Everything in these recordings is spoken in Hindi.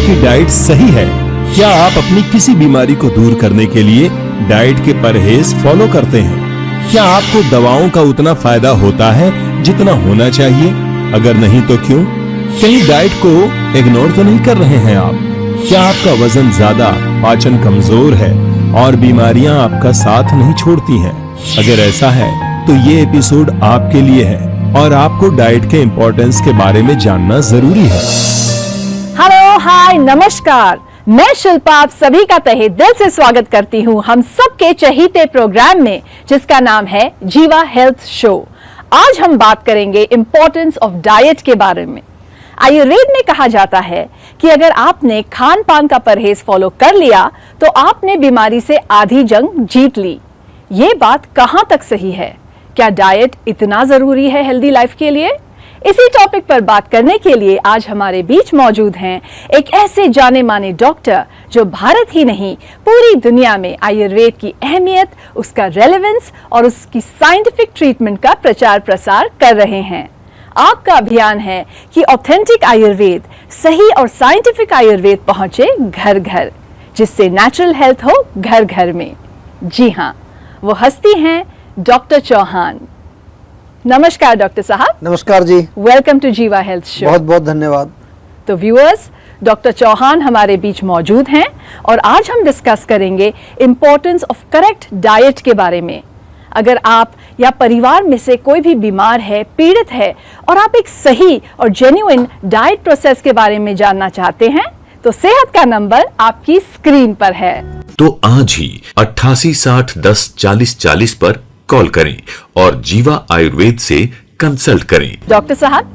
आपकी डाइट सही है? क्या आप अपनी किसी बीमारी को दूर करने के लिए डाइट के परहेज फॉलो करते हैं? क्या आपको दवाओं का उतना फायदा होता है जितना होना चाहिए? अगर नहीं तो क्यों? कहीं डाइट को इग्नोर तो नहीं कर रहे हैं आप? क्या आपका वजन ज्यादा, पाचन कमजोर है और बीमारियां आपका साथ नहीं छोड़ती हैं? अगर ऐसा है तो ये एपिसोड आपके लिए है और आपको डाइट के इम्पोर्टेंस के बारे में जानना जरूरी है। हेलो, हाय, नमस्कार। मैं शिल्पा आप सभी का तहे दिल से स्वागत करती हूँ हम सबके चहीते प्रोग्राम में, जिसका नाम है जीवा हेल्थ शो। आज हम बात करेंगे इम्पोर्टेंस ऑफ डाइट के बारे में। आयुर्वेद में कहा जाता है कि अगर आपने खान पान का परहेज फॉलो कर लिया तो आपने बीमारी से आधी जंग जीत ली। ये बात कहाँ तक सही है? क्या डाइट इतना जरूरी है हेल्दी लाइफ के लिए? इसी टॉपिक पर बात करने के लिए आज हमारे बीच मौजूद हैं एक ऐसे जाने माने डॉक्टर जो भारत ही नहीं पूरी दुनिया में आयुर्वेद की अहमियत, उसका रेलेवेंस और उसकी साइंटिफिक ट्रीटमेंट का प्रचार प्रसार कर रहे हैं। आपका अभियान है कि ऑथेंटिक आयुर्वेद, सही और साइंटिफिक आयुर्वेद पहुंचे घर घर, जिससे नेचुरल हेल्थ हो घर घर में। जी हाँ, वो हस्ती हैं डॉक्टर चौहान। नमस्कार डॉक्टर साहब। नमस्कार जी। वेलकम टू जीवा हेल्थ शो। बहुत बहुत धन्यवाद। तो व्यूअर्स, डॉक्टर चौहान हमारे बीच मौजूद हैं और आज हम डिस्कस करेंगे इम्पोर्टेंस ऑफ करेक्ट डाइट के बारे में। अगर आप या परिवार में से कोई भी बीमार है, पीड़ित है और आप एक सही और जेन्युइन डाइट प्रोसेस के बारे में जानना चाहते हैं तो सेहत का नंबर आपकी स्क्रीन पर है। तो आज ही 88 60 10 40 40 पर कॉल करें और जीवा आयुर्वेद से कंसल्ट करें। डॉक्टर साहब,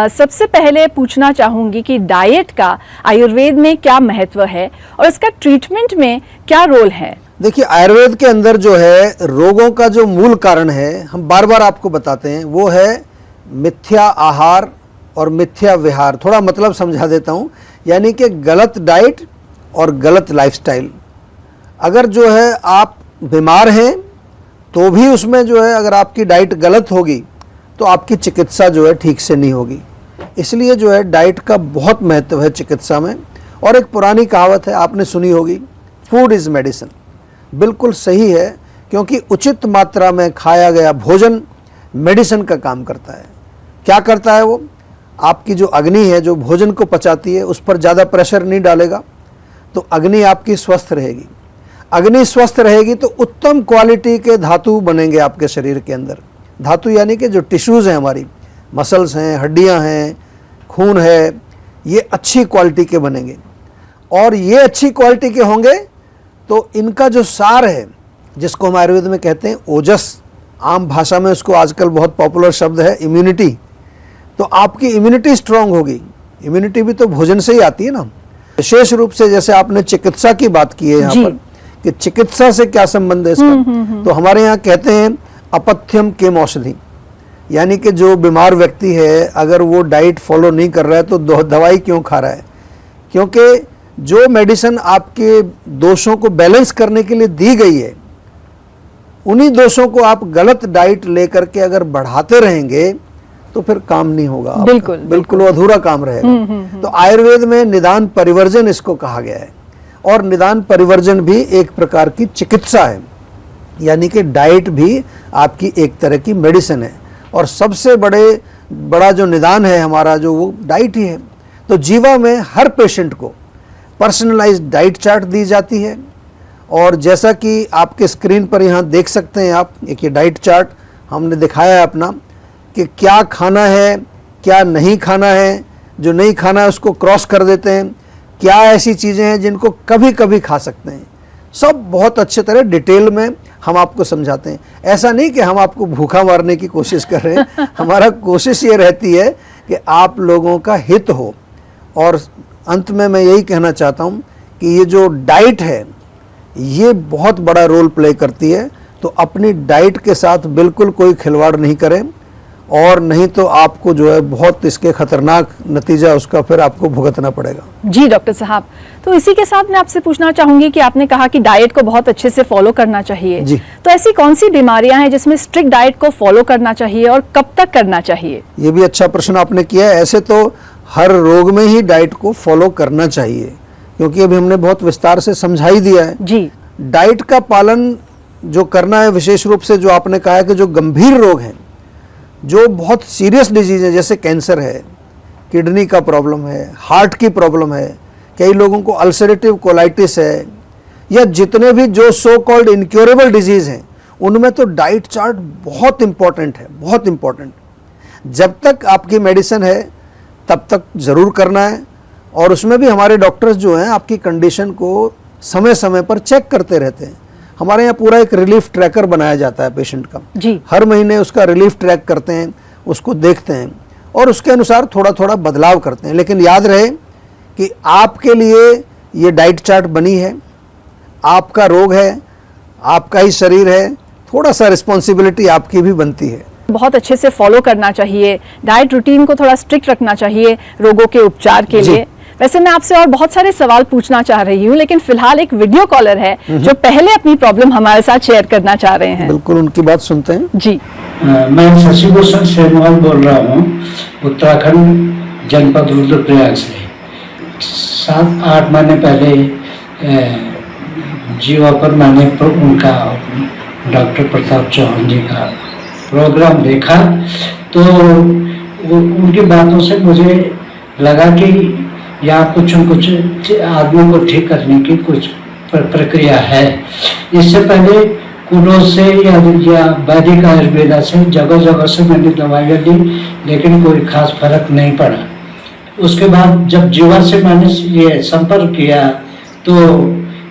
सबसे पहले पूछना चाहूंगी कि डाइट का आयुर्वेद में क्या महत्व है और इसका ट्रीटमेंट में क्या रोल है? देखिए, आयुर्वेद के अंदर जो है रोगों का जो मूल कारण है, हम बार बार आपको बताते हैं, वो है मिथ्या आहार और मिथ्या विहार। थोड़ा मतलब समझा देता हूँ, यानी कि गलत डाइट और गलत लाइफस्टाइल। अगर जो है आप बीमार हैं तो भी उसमें जो है अगर आपकी डाइट गलत होगी तो आपकी चिकित्सा जो है ठीक से नहीं होगी। इसलिए जो है डाइट का बहुत महत्व है चिकित्सा में। और एक पुरानी कहावत है, आपने सुनी होगी, फूड इज़ मेडिसिन। बिल्कुल सही है, क्योंकि उचित मात्रा में खाया गया भोजन मेडिसिन का काम करता है। क्या करता है वो? आपकी जो अग्नि है, जो भोजन को पचाती है, उस पर ज़्यादा प्रेशर नहीं डालेगा तो अग्नि आपकी स्वस्थ रहेगी। अग्नि स्वस्थ रहेगी तो उत्तम क्वालिटी के धातु बनेंगे आपके शरीर के अंदर। धातु यानी कि जो टिश्यूज़ हैं, हमारी मसल्स हैं, हड्डियां हैं, खून है, ये अच्छी क्वालिटी के बनेंगे। और ये अच्छी क्वालिटी के होंगे तो इनका जो सार है, जिसको हम आयुर्वेद में कहते हैं ओजस, आम भाषा में उसको आजकल बहुत पॉपुलर शब्द है इम्यूनिटी। तो आपकी इम्यूनिटी स्ट्रांग होगी। इम्यूनिटी भी तो भोजन से ही आती है ना। विशेष रूप से जैसे आपने चिकित्सा की बात की है यहाँ पर कि चिकित्सा से क्या संबंध है इसका, तो हमारे यहाँ कहते हैं अपथ्यम किम औषधि, यानी कि जो बीमार व्यक्ति है अगर वो डाइट फॉलो नहीं कर रहा है तो दवाई क्यों खा रहा है? क्योंकि जो मेडिसिन आपके दोषों को बैलेंस करने के लिए दी गई है, उन्हीं दोषों को आप गलत डाइट लेकर के अगर बढ़ाते रहेंगे तो फिर काम नहीं होगा। बिल्कुल अधूरा काम रहेगा। तो आयुर्वेद में निदान परिवर्जन इसको कहा गया है। और निदान परिवर्जन भी एक प्रकार की चिकित्सा है, यानी कि डाइट भी आपकी एक तरह की मेडिसिन है। और सबसे बड़ा जो निदान है हमारा, जो वो डाइट ही है। तो जीवा में हर पेशेंट को पर्सनलाइज्ड डाइट चार्ट दी जाती है। और जैसा कि आपके स्क्रीन पर यहाँ देख सकते हैं आप, एक ये डाइट चार्ट हमने दिखाया है अपना, कि क्या खाना है, क्या नहीं खाना है। जो नहीं खाना है उसको क्रॉस कर देते हैं। क्या ऐसी चीज़ें हैं जिनको कभी कभी खा सकते हैं, सब बहुत अच्छे तरह डिटेल में हम आपको समझाते हैं। ऐसा नहीं कि हम आपको भूखा मारने की कोशिश कर रहे हैं। हमारा कोशिश ये रहती है कि आप लोगों का हित हो। और अंत में मैं यही कहना चाहता हूँ कि ये जो डाइट है ये बहुत बड़ा रोल प्ले करती है। तो अपनी डाइट के साथ बिल्कुल कोई खिलवाड़ नहीं करें, और नहीं तो आपको जो है बहुत इसके खतरनाक नतीजा उसका फिर आपको भुगतना पड़ेगा। जी डॉक्टर साहब, तो इसी के साथ मैं आपसे पूछना चाहूंगी कि आपने कहा कि डाइट को बहुत अच्छे से फॉलो करना चाहिए जी। तो ऐसी कौन सी बीमारियां हैं जिसमें स्ट्रिक्ट डाइट को फॉलो करना चाहिए और कब तक करना चाहिए? ये भी अच्छा प्रश्न आपने किया है। ऐसे तो हर रोग में ही डाइट को फॉलो करना चाहिए, क्योंकि अभी हमने बहुत विस्तार से समझा ही दिया है। जी, डाइट का पालन जो करना है, विशेष रूप से जो आपने कहा है कि जो गंभीर रोग हैं, जो बहुत सीरियस डिजीज है, जैसे कैंसर है, किडनी का प्रॉब्लम है, हार्ट की प्रॉब्लम है, कई लोगों को अल्सरेटिव कोलाइटिस है, या जितने भी जो सो कॉल्ड इनक्योरेबल डिजीज हैं, उनमें तो डाइट चार्ट बहुत इंपॉर्टेंट है, बहुत इंपॉर्टेंट। जब तक आपकी मेडिसिन है तब तक ज़रूर करना है, और उसमें भी हमारे डॉक्टर्स जो हैं आपकी कंडीशन को समय समय पर चेक करते रहते हैं। हमारे यहाँ पूरा एक रिलीफ ट्रैकर बनाया जाता है पेशेंट का जी। हर महीने उसका रिलीफ ट्रैक करते हैं, उसको देखते हैं और उसके अनुसार थोड़ा थोड़ा बदलाव करते हैं। लेकिन याद रहे कि आपके लिए ये डाइट चार्ट बनी है, आपका रोग है, आपका ही शरीर है, थोड़ा सा रिस्पॉन्सिबिलिटी आपकी भी बनती है। बहुत अच्छे से फॉलो करना चाहिए, डाइट रूटीन को थोड़ा स्ट्रिक्ट रखना चाहिए रोगों के उपचार के लिए। वैसे मैं आपसे और बहुत सारे सवाल पूछना चाह रही हूँ, लेकिन फिलहाल एक वीडियो कॉलर है जो पहले अपनी प्रॉब्लम हमारे साथ शेयर करना चाह रहे हैं। बिल्कुल, उनकी बात सुनते हैं। जी, मैं शशि भूषण सेमवाल बोल रहा हूँ, उत्तराखंड जनपद रुद्रप्रयाग से। 7-8 महीने पहले जीवा पर मैंने उनका डॉक्टर प्रताप चौहान जी का प्रोग्राम देखा, तो उनकी बातों से मुझे लगा कि यहाँ कुछ न कुछ आदमी को ठीक करने की कुछ प्रक्रिया है। इससे पहले कुलों से या वैदिक आयुर्वेदा से जगह जगह से मैंने दवाइयाँ ली, लेकिन कोई खास फर्क नहीं पड़ा। उसके बाद जब जीवा से मैंने ये संपर्क किया तो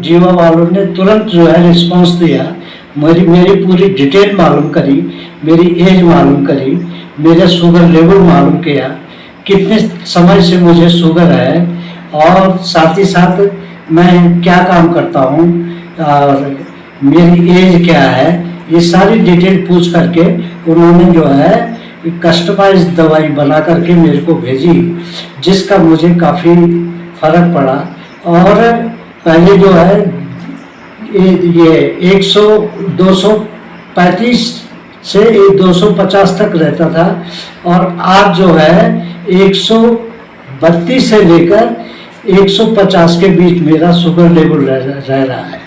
जीवा वालों ने तुरंत जो है रिस्पॉन्स दिया। मेरी पूरी डिटेल मालूम करी, मेरी एज मालूम करी, मेरा शुगर लेवल मालूम किया, कितने समय से मुझे शुगर है, और साथ ही साथ मैं क्या काम करता हूँ और मेरी एज क्या है, ये सारी डिटेल पूछ करके उन्होंने जो है कस्टमाइज दवाई बना करके मेरे को भेजी, जिसका मुझे काफ़ी फर्क पड़ा। और पहले जो है ये 235 से 250 तक रहता था, और आज जो है 132 से लेकर 150 के बीच मेरा शुगर लेवल रह रहा है।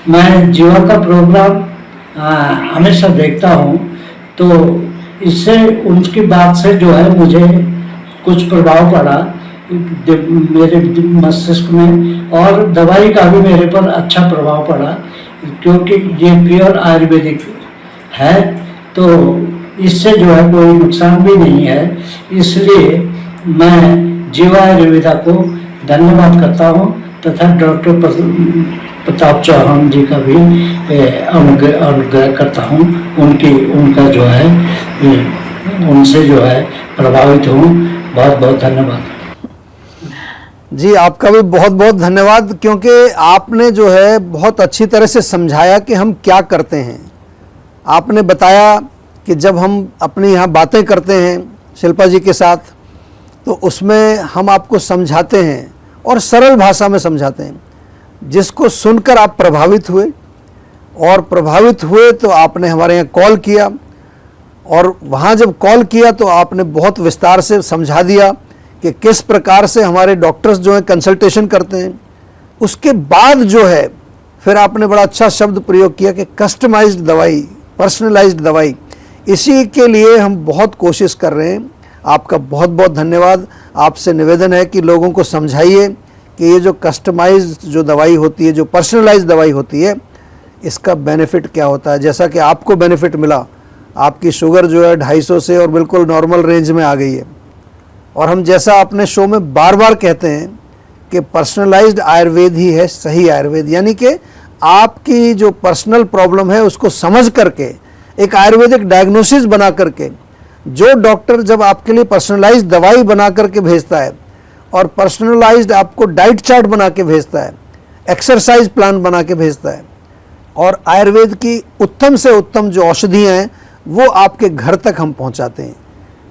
मैं जीवा का प्रोग्राम हमेशा देखता हूँ, तो इससे उनकी बात से जो है मुझे कुछ प्रभाव पड़ा मेरे मस्तिष्क में, और दवाई का भी मेरे पर अच्छा प्रभाव पड़ा, क्योंकि ये प्योर आयुर्वेदिक है, तो इससे जो है कोई नुकसान भी नहीं है। इसलिए मैं जीवा आयुर्वेदा को धन्यवाद करता हूँ, तथा डॉक्टर प्रताप चौहान जी का भी अनुग्रह करता हूँ। उनका जो है उनसे जो है प्रभावित हूँ। बहुत बहुत धन्यवाद जी, आपका भी बहुत बहुत धन्यवाद, क्योंकि आपने जो है बहुत अच्छी तरह से समझाया कि हम क्या करते हैं। आपने बताया कि जब हम अपनी यहाँ बातें करते हैं शिल्पा जी के साथ, तो उसमें हम आपको समझाते हैं और सरल भाषा में समझाते हैं, जिसको सुनकर आप प्रभावित हुए, और प्रभावित हुए तो आपने हमारे यहाँ कॉल किया, और वहाँ जब कॉल किया तो आपने बहुत विस्तार से समझा दिया कि किस प्रकार से हमारे डॉक्टर्स जो हैं कंसल्टेशन करते हैं। उसके बाद जो है फिर आपने बड़ा अच्छा शब्द प्रयोग किया कि कस्टमाइज्ड दवाई, पर्सनलाइज्ड दवाई। इसी के लिए हम बहुत कोशिश कर रहे हैं। आपका बहुत बहुत धन्यवाद। आपसे निवेदन है कि लोगों को समझाइए कि ये जो कस्टमाइज्ड जो दवाई होती है, जो पर्सनलाइज्ड दवाई होती है, इसका बेनिफिट क्या होता है। जैसा कि आपको बेनिफिट मिला, आपकी शुगर जो है 250 से और बिल्कुल नॉर्मल रेंज में आ गई है। और हम जैसा अपने शो में बार बार कहते हैं कि पर्सनलाइज्ड आयुर्वेद ही है सही आयुर्वेद, यानी कि आपकी जो पर्सनल प्रॉब्लम है उसको समझ करके एक आयुर्वेदिक डायग्नोसिस बना करके, जो डॉक्टर जब आपके लिए पर्सनलाइज्ड दवाई बना करके भेजता है और पर्सनलाइज्ड आपको डाइट चार्ट बना के भेजता है, एक्सरसाइज प्लान बना के भेजता है, और आयुर्वेद की उत्तम से उत्तम जो औषधियाँ हैं वो आपके घर तक हम पहुँचाते हैं।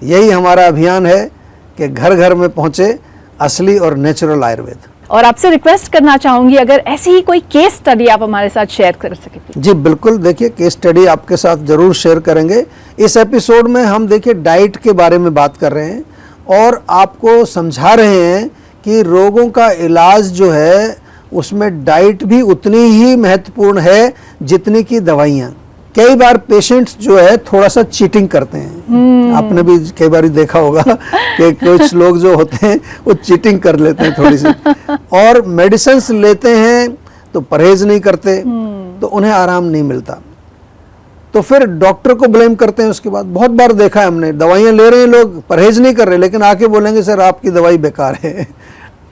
यही हमारा अभियान है कि घर घर में पहुँचे असली और नेचुरल आयुर्वेद। और आपसे रिक्वेस्ट करना चाहूंगी, अगर ऐसी ही कोई केस स्टडी आप हमारे साथ शेयर कर सके। जी बिल्कुल, देखिए केस स्टडी आपके साथ जरूर शेयर करेंगे। इस एपिसोड में हम देखिए डाइट के बारे में बात कर रहे हैं, और आपको समझा रहे हैं कि रोगों का इलाज जो है उसमें डाइट भी उतनी ही महत्वपूर्ण है जितनी की दवाइयाँ। कई बार पेशेंट्स जो है थोड़ा सा चीटिंग करते हैं, आपने भी कई बार देखा होगा कि कुछ लोग जो होते हैं वो चीटिंग कर लेते हैं थोड़ी सी, और मेडिसिन्स लेते हैं तो परहेज नहीं करते, तो उन्हें आराम नहीं मिलता, तो फिर डॉक्टर को ब्लेम करते हैं। उसके बाद बहुत बार देखा है हमने, दवाइयाँ ले रहे हैं लोग, परहेज नहीं कर रहे, लेकिन आके बोलेंगे सर आपकी दवाई बेकार है।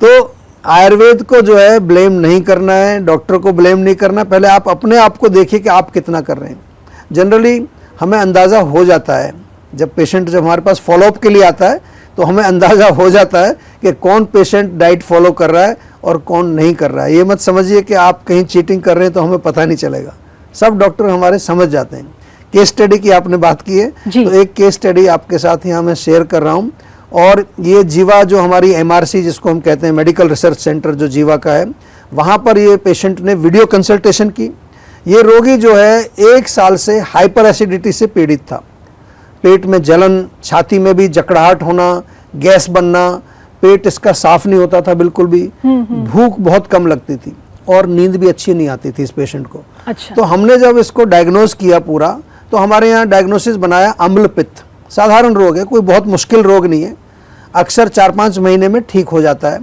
तो आयुर्वेद को जो है ब्लेम नहीं करना है, डॉक्टर को ब्लेम नहीं करना, पहले आप अपने आप को देखिए कि आप कितना कर रहे हैं। जनरली हमें अंदाज़ा हो जाता है, जब पेशेंट जब हमारे पास फॉलोअप के लिए आता है तो हमें अंदाज़ा हो जाता है कि कौन पेशेंट डाइट फॉलो कर रहा है और कौन नहीं कर रहा है। ये मत समझिए कि आप कहीं चीटिंग कर रहे हैं तो हमें पता नहीं चलेगा, सब डॉक्टर हमारे समझ जाते हैं। केस स्टडी की आपने बात की है, तो एक केस स्टडी आपके साथ यहाँ मैं शेयर कर रहा हूँ। और ये जीवा जो हमारी MRC जिसको हम कहते हैं मेडिकल रिसर्च सेंटर जो जीवा का है, वहाँ पर ये पेशेंट ने वीडियो कंसल्टेशन की। ये रोगी जो है 1 साल से हाइपर एसिडिटी से पीड़ित था, पेट में जलन, छाती में भी जकड़ाहट होना, गैस बनना, पेट इसका साफ नहीं होता था बिल्कुल भी, भूख बहुत कम लगती थी और नींद भी अच्छी नहीं आती थी इस पेशेंट को। अच्छा। तो हमने जब इसको डायग्नोज किया पूरा, तो हमारे यहाँ डायग्नोसिस बनाया अम्ल पित्त, साधारण रोग है, कोई बहुत मुश्किल रोग नहीं है, अक्सर 4-5 महीने में ठीक हो जाता है।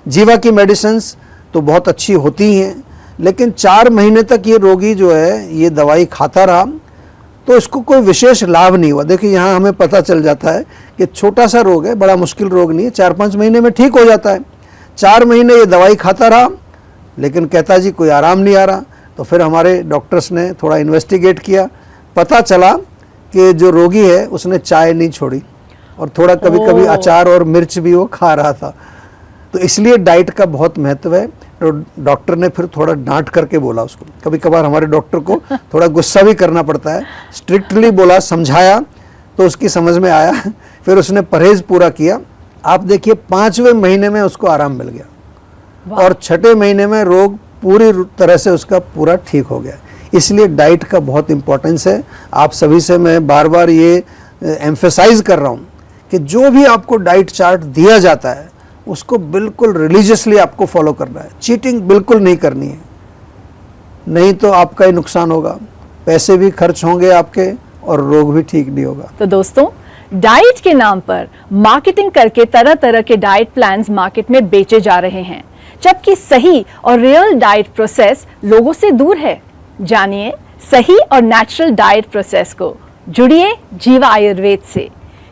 जीवा की मेडिसिन्स तो बहुत अच्छी होती ही हैं, लेकिन 4 महीने तक ये रोगी जो है ये दवाई खाता रहा तो इसको कोई विशेष लाभ नहीं हुआ। देखिए यहाँ हमें पता चल जाता है कि छोटा सा रोग है, बड़ा मुश्किल रोग नहीं है, 4-5 महीने में ठीक हो जाता है। 4 महीने ये दवाई खाता रहा, लेकिन कहता जी कोई आराम नहीं आ रहा। तो फिर हमारे डॉक्टर्स ने थोड़ा इन्वेस्टिगेट किया, पता चला कि जो रोगी है उसने चाय नहीं छोड़ी और थोड़ा कभी कभी अचार और मिर्च भी वो खा रहा था। तो इसलिए डाइट का बहुत महत्व है। तो डॉक्टर ने फिर थोड़ा डांट करके बोला उसको, कभी कभार हमारे डॉक्टर को थोड़ा गुस्सा भी करना पड़ता है, स्ट्रिक्टली बोला, समझाया तो उसकी समझ में आया, फिर उसने परहेज पूरा किया। आप देखिए 5वें महीने में उसको आराम मिल गया और 6ठे महीने में रोग पूरी तरह से उसका पूरा ठीक हो गया। इसलिए डाइट का बहुत इंपॉर्टेंस है। आप सभी से मैं बार बार ये एम्फेसाइज कर रहा हूँ कि जो भी आपको डाइट चार्ट दिया जाता है उसको बिल्कुल रिलीजियसली आपको फॉलो करना है, चीटिंग बिल्कुल नहीं करनी है, नहीं तो आपका ही नुकसान होगा, पैसे भी खर्च होंगे आपके और रोग भी ठीक नहीं होगा। तो दोस्तों, डाइट के नाम पर मार्केटिंग करके तरह तरह के डाइट प्लान्स मार्केट में बेचे जा रहे हैं, जबकि सही और रियल डाइट प्रोसेस लोगों से दूर है। जानिए सही और नेचुरल डाइट प्रोसेस को। जुड़िए जीवा आयुर्वेद से,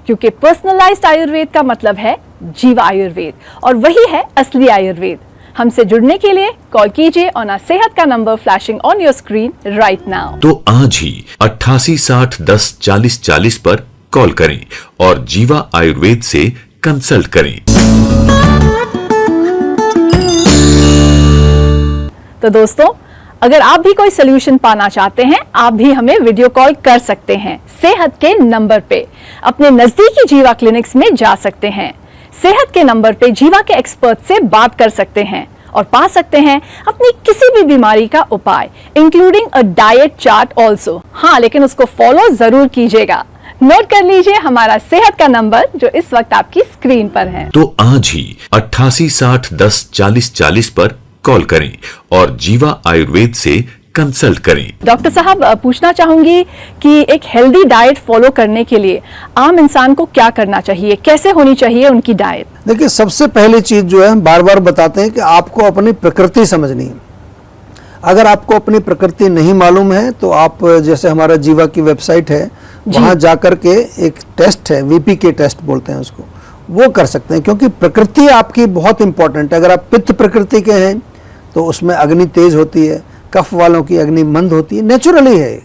क्योंकि पर्सनलाइज्ड आयुर्वेद का मतलब है जीवा आयुर्वेद और वही है असली आयुर्वेद। हमसे जुड़ने के लिए कॉल कीजिए ऑन आवर सेहत का number flashing on your screen right now. तो आज ही 88 60 10 40 40 पर कॉल करें और जीवा आयुर्वेद से कंसल्ट करें। तो दोस्तों, अगर आप भी कोई सोल्यूशन पाना चाहते हैं, आप भी हमें वीडियो कॉल कर सकते हैं सेहत के नंबर पे। अपने नजदीकी जीवा क्लिनिक्स में जा सकते हैं, सेहत के नंबर पे जीवा के एक्सपर्ट से बात कर सकते हैं और पा सकते हैं अपनी किसी भी बीमारी का उपाय, including a diet chart also. हाँ, लेकिन उसको फॉलो जरूर कीजिएगा। नोट कर लीजिए हमारा सेहत का नंबर जो इस वक्त आपकी स्क्रीन पर है। तो आज ही 88 60 10 40 40 पर कॉल करें और जीवा आयुर्वेद से कंसल्ट करें। डॉक्टर साहब, पूछना चाहूंगी कि एक हेल्दी डाइट फॉलो करने के लिए आम इंसान को क्या करना चाहिए, कैसे होनी चाहिए उनकी डाइट? देखिए, सबसे पहली चीज जो है हम बार बार बताते हैं कि आपको अपनी प्रकृति समझनी है। अगर आपको अपनी प्रकृति नहीं मालूम है तो आप जैसे हमारा जीवा की वेबसाइट है, वहां जाकर के एक टेस्ट है, VPK टेस्ट बोलते हैं उसको, वो कर सकते हैं, क्योंकि प्रकृति आपकी बहुत इंपॉर्टेंट है। अगर आप पित्त प्रकृति के हैं तो उसमें अग्नि तेज होती है, कफ वालों की अग्नि मंद होती है, नेचुरली है।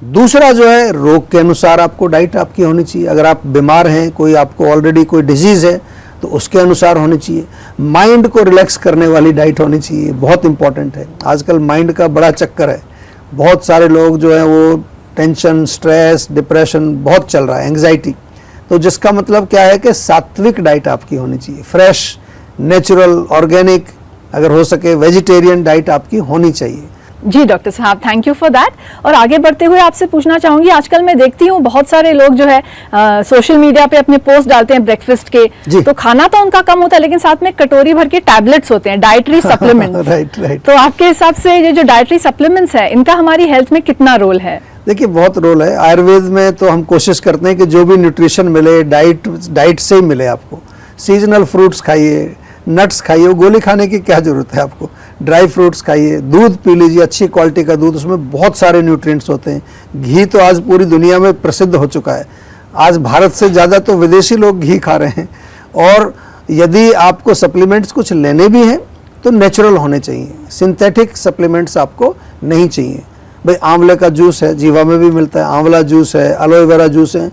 दूसरा जो है, रोग के अनुसार आपको डाइट आपकी होनी चाहिए। अगर आप बीमार हैं, कोई आपको ऑलरेडी कोई डिजीज है तो उसके अनुसार होनी चाहिए। माइंड को रिलैक्स करने वाली डाइट होनी चाहिए, बहुत इंपॉर्टेंट है। आजकल माइंड का बड़ा चक्कर है, बहुत सारे लोग जो है वो टेंशन, स्ट्रेस, डिप्रेशन बहुत चल रहा है, एंग्जाइटी। तो जिसका मतलब क्या है कि सात्विक डाइट आपकी होनी चाहिए, फ्रेश, नेचुरल, ऑर्गेनिक, अगर हो सके वेजिटेरियन डाइट आपकी होनी चाहिए। जी डॉक्टर साहब, थैंक यू फॉर दैट। और आगे बढ़ते हुए आपसे पूछना चाहूंगी, आजकल मैं देखती हूँ बहुत सारे लोग जो है सोशल मीडिया पे अपने पोस्ट डालते हैं ब्रेकफास्ट के, तो खाना तो उनका कम होता है लेकिन साथ में कटोरी भर के टैबलेट्स होते हैं, डाइटरी सप्लीमेंट्स। राइट। तो आपके हिसाब से ये जो डाइटरी सप्लीमेंट्स है, इनका हमारी हेल्थ में कितना रोल है? देखिए, बहुत रोल है। आयुर्वेद में तो हम कोशिश करते हैं कि जो भी न्यूट्रिशन मिले डाइट से ही मिले आपको। सीजनल फ्रूट्स खाइए, नट्स खाइए, वो गोली खाने की क्या जरूरत है आपको। ड्राई फ्रूट्स खाइए, दूध पी लीजिए, अच्छी क्वालिटी का दूध, उसमें बहुत सारे न्यूट्रिएंट्स होते हैं। घी तो आज पूरी दुनिया में प्रसिद्ध हो चुका है, आज भारत से ज़्यादा तो विदेशी लोग घी खा रहे हैं। और यदि आपको सप्लीमेंट्स कुछ लेने भी हैं तो नेचुरल होने चाहिए, सिंथेटिक सप्लीमेंट्स आपको नहीं चाहिए। भाई आंवले का जूस है, जीवा में भी मिलता है, आंवला जूस है, एलोवेरा जूस है,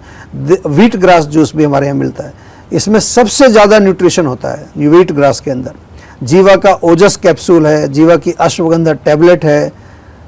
व्हीट ग्रास जूस भी हमारे यहाँ मिलता है। इसमें सबसे ज़्यादा न्यूट्रिशन होता है व्हीट ग्रास के अंदर। जीवा का ओजस कैप्सूल है, जीवा की अश्वगंधा टैबलेट है,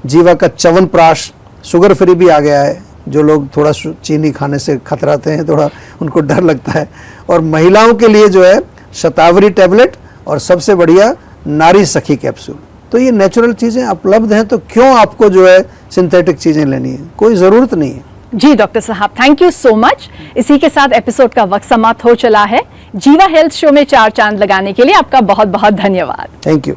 जीवा का च्यवनप्राश शुगर फ्री भी आ गया है। जो लोग थोड़ा चीनी खाने से खतराते हैं, थोड़ा उनको डर लगता है। और महिलाओं के लिए जो है शतावरी टैबलेट, और सबसे बढ़िया नारी सखी कैप्सूल। तो ये नेचुरल चीज़ें उपलब्ध हैं, तो क्यों आपको जो है सिंथेटिक चीज़ें लेनी है, कोई ज़रूरत नहीं है। जी डॉक्टर साहब, थैंक यू सो मच। इसी के साथ एपिसोड का वक्त समाप्त हो चला है। जीवा हेल्थ शो में 4 चांद लगाने के लिए आपका बहुत बहुत धन्यवाद। Thank you.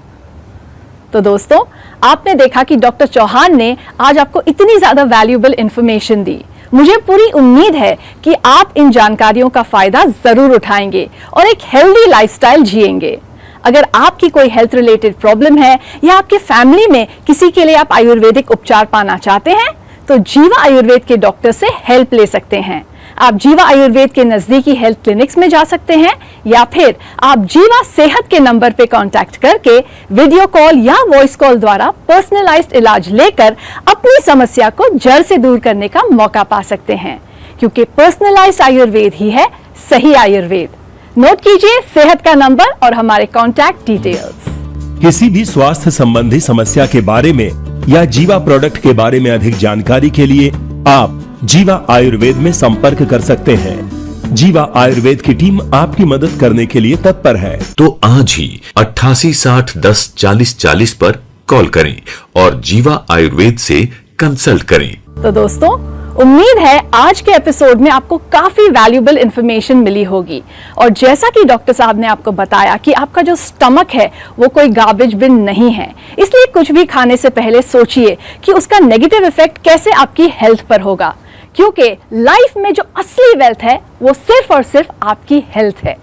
तो दोस्तों, आपने देखा कि डॉक्टर चौहान ने आज आपको इतनी ज्यादा वैल्यूएबल इंफॉर्मेशन दी। मुझे पूरी उम्मीद है कि आप इन जानकारियों का फायदा जरूर उठाएंगे और एक हेल्दी लाइफस्टाइल जिएंगे। अगर आपकी कोई हेल्थ रिलेटेड प्रॉब्लम है या आपके फैमिली में किसी के लिए आप आयुर्वेदिक उपचार पाना चाहते हैं, तो जीवा आयुर्वेद के डॉक्टर से हेल्प ले सकते हैं। आप जीवा आयुर्वेद के नजदीकी हेल्थ क्लिनिक्स में जा सकते हैं, या फिर आप जीवा सेहत के नंबर पे कांटेक्ट करके वीडियो कॉल या वॉइस कॉल द्वारा पर्सनलाइज्ड इलाज लेकर अपनी समस्या को जड़ से दूर करने का मौका पा सकते हैं, क्योंकि पर्सनलाइज्ड आयुर्वेद ही है सही आयुर्वेद। नोट कीजिए सेहत का नंबर और हमारे कॉन्टैक्ट डिटेल्स। किसी भी स्वास्थ्य संबंधी समस्या के बारे में या जीवा प्रोडक्ट के बारे में अधिक जानकारी के लिए आप जीवा आयुर्वेद में संपर्क कर सकते हैं। जीवा आयुर्वेद की टीम आपकी मदद करने के लिए तत्पर है। तो आज ही 88 60 10 40 40 पर कॉल करें और जीवा आयुर्वेद से कंसल्ट करें। तो दोस्तों, उम्मीद है आज के एपिसोड में आपको काफी वैल्यूएबल इंफॉर्मेशन मिली होगी। और जैसा कि डॉक्टर साहब ने आपको बताया कि आपका जो स्टमक है वो कोई गार्बेज बिन नहीं है, इसलिए कुछ भी खाने से पहले सोचिए कि उसका नेगेटिव इफेक्ट कैसे आपकी हेल्थ पर होगा, क्योंकि लाइफ में जो असली वेल्थ है वो सिर्फ और सिर्फ आपकी हेल्थ है।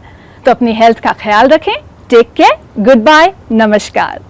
तो अपनी हेल्थ का ख्याल रखें। टेक केयर, गुड बाय, नमस्कार।